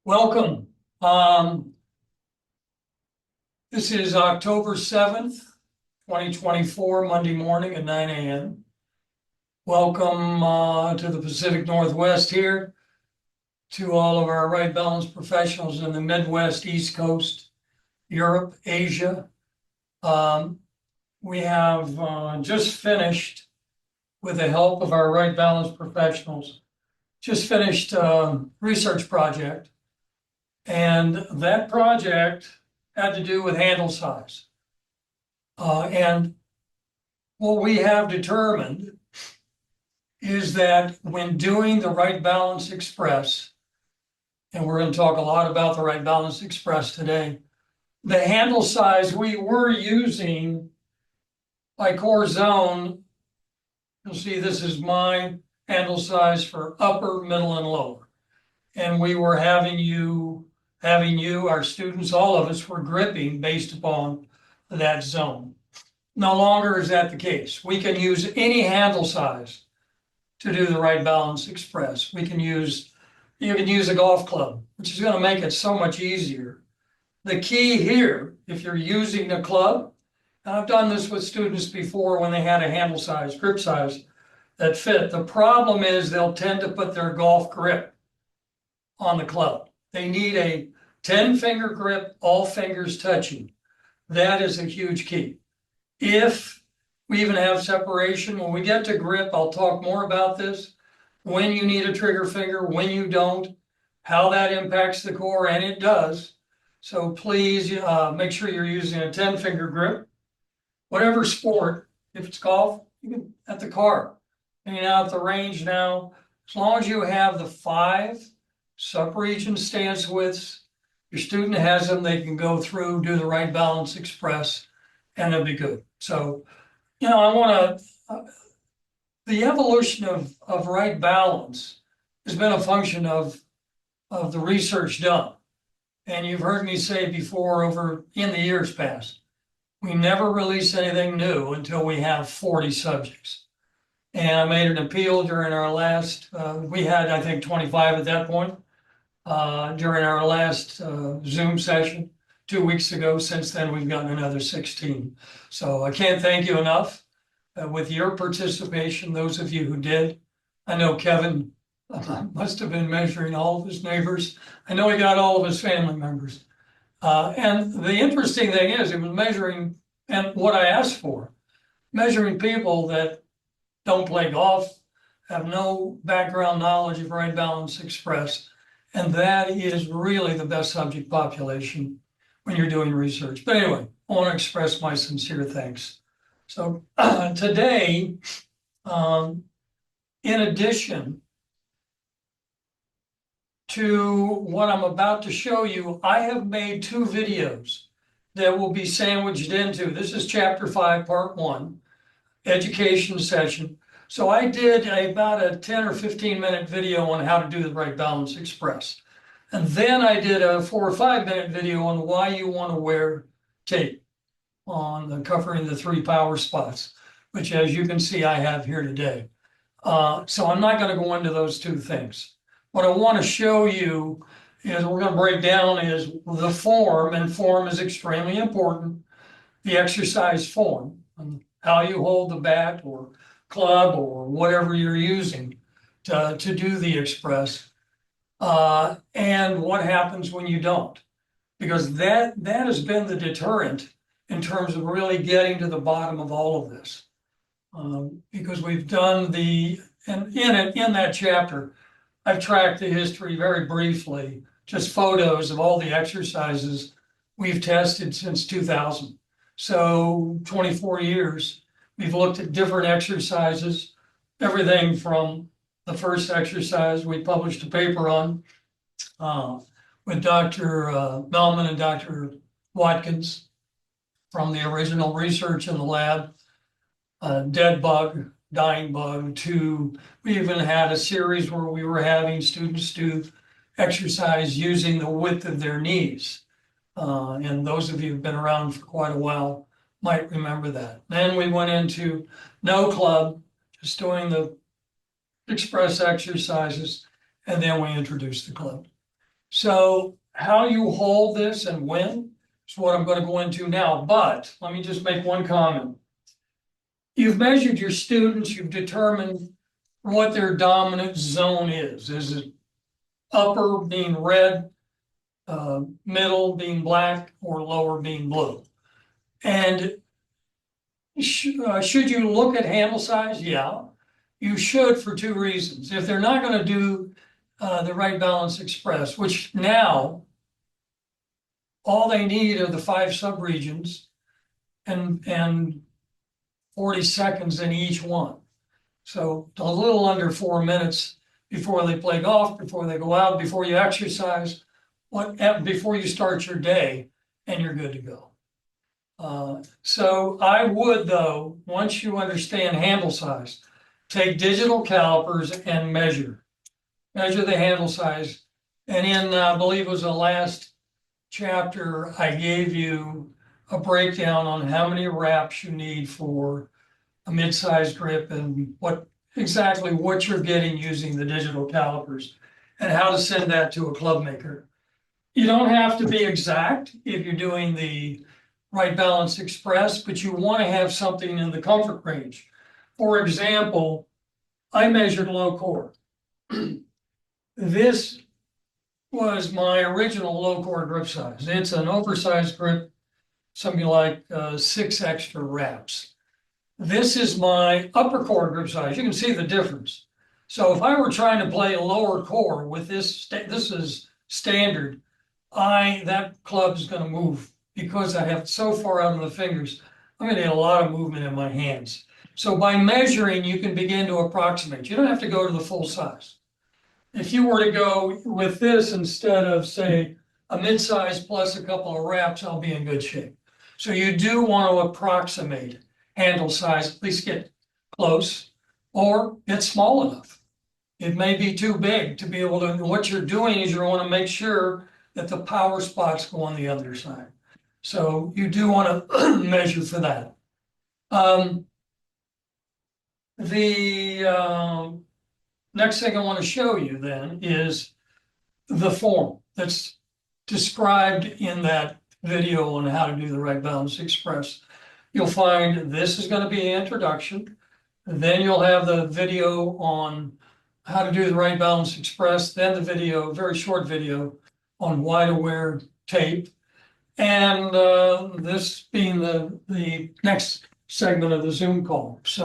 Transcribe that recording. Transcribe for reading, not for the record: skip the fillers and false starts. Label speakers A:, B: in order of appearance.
A: Welcome. This is October 7th, 2024, Monday morning at 9 a.m. Welcome to the Pacific Northwest here, to all of our Wright Balance professionals in the Midwest, East Coast, Europe, Asia. We have just finished, with the help of our Wright Balance professionals, just finished a research project. And that project had to do with handle size. And what we have determined is that when doing the Wright Balance Express, and we're going to talk a lot about the Wright Balance Express today, the handle size we were using by core zone, you'll see this is my handle size for upper, middle, and lower. And we were having you, our students, all of us were gripping based upon that zone. No longer is that the case. We can use any handle size to do the Wright Balance Express. You can use a golf club, which is going to make it so much easier. The key here, if you're using a club, and I've done this with students before when they had a handle size, grip size that fit. The problem is they'll tend to put their golf grip on the club. They need a 10-finger grip, all fingers touching. That is a huge key. If we even have separation, when we get to grip, I'll talk more about this. When you need a trigger finger, when you don't, how that impacts the core, and it does. So please make sure you're using a 10-finger grip. Whatever sport, if it's golf, you can at the car. Hanging out at the range now, as long as you have the 5 sub-region stance widths, your student has them, they can go through, do the Wright Balance Express, and it'll be good. So, I want to, the evolution of Wright Balance has been a function of the research done. And you've heard me say before, in the years past, we never release anything new until we have 40 subjects. And I made an appeal during our last, we had, I think, 25 at that point, during our last Zoom session 2 weeks ago. Since then, we've gotten another 16. So I can't thank you enough with your participation, those of you who did. I know Kevin must have been measuring all of his neighbors. I know he got all of his family members. And the interesting thing is, it was measuring, and what I asked for, measuring people that don't play golf, have no background knowledge of Wright Balance Express, and that is really the best subject population when you're doing research. But anyway, I want to express my sincere thanks. So today, in addition to what I'm about to show you, I have made 2 videos that will be sandwiched into. This is chapter 5, part 1, education session. So I did about a 10 or 15-minute video on how to do the Wright Balance Express. And then I did a 4 or 5-minute video on why you want to wear tape on covering the 3 power spots, which, as you can see, I have here today. So I'm not going to go into those 2 things. What I want to show you is, we're going to break down, is the form, and form is extremely important. The exercise form, and how you hold the bat or club or whatever you're using to do the Express, and what happens when you don't. Because that has been the deterrent in terms of really getting to the bottom of all of this. Because we've done and in that chapter, I've tracked the history very briefly, just photos of all the exercises we've tested since 2000. So 24 years, we've looked at different exercises, everything from the first exercise we published a paper on with Dr. Bellman and Dr. Watkins from the original research in the lab, dead bug, dying bug, to we even had a series where we were having students do exercise using the width of their knees. And those of you who've been around for quite a while might remember that. Then we went into no club, just doing the Express exercises, and then we introduced the club. So how you hold this and when is what I'm going to go into now, but let me just make one comment. You've measured your students, you've determined what their dominant zone is. Is it upper being red, middle being black, or lower being blue? And should you look at handle size? Yeah, you should, for two reasons. If they're not going to do the Wright Balance Express, which now all they need are the 5 subregions and 40 seconds in each one. So a little under 4 minutes before they play golf, before they go out, before you exercise, before you start your day, and you're good to go. So I would, though, once you understand handle size, take digital calipers and measure the handle size. And in, I believe it was the last chapter, I gave you a breakdown on how many wraps you need for a mid-sized grip and exactly what you're getting using the digital calipers and how to send that to a club maker. You don't have to be exact if you're doing the Wright Balance Express, but you want to have something in the comfort range. For example, I measured low core. This was my original low core grip size. It's an oversized grip, something like 6 extra wraps. This is my upper core grip size. You can see the difference. So if I were trying to play lower core with this is standard, that club is going to move because I have so far out of the fingers. I'm going to get a lot of movement in my hands. So by measuring, you can begin to approximate. You don't have to go to the full size. If you were to go with this instead of, say, a mid-size plus a couple of wraps, I'll be in good shape. So you do want to approximate handle size, at least get close, or it's small enough. It may be too big to be able to, what you're doing is you want to make sure that the power spots go on the other side. So you do want to measure for that. The next thing I want to show you then is the form that's described in that video on how to do the Wright Balance Express. You'll find this is going to be an introduction. Then you'll have the video on how to do the Wright Balance Express, then the video, very short video on why to wear tape. And this being the next segment of the Zoom call. So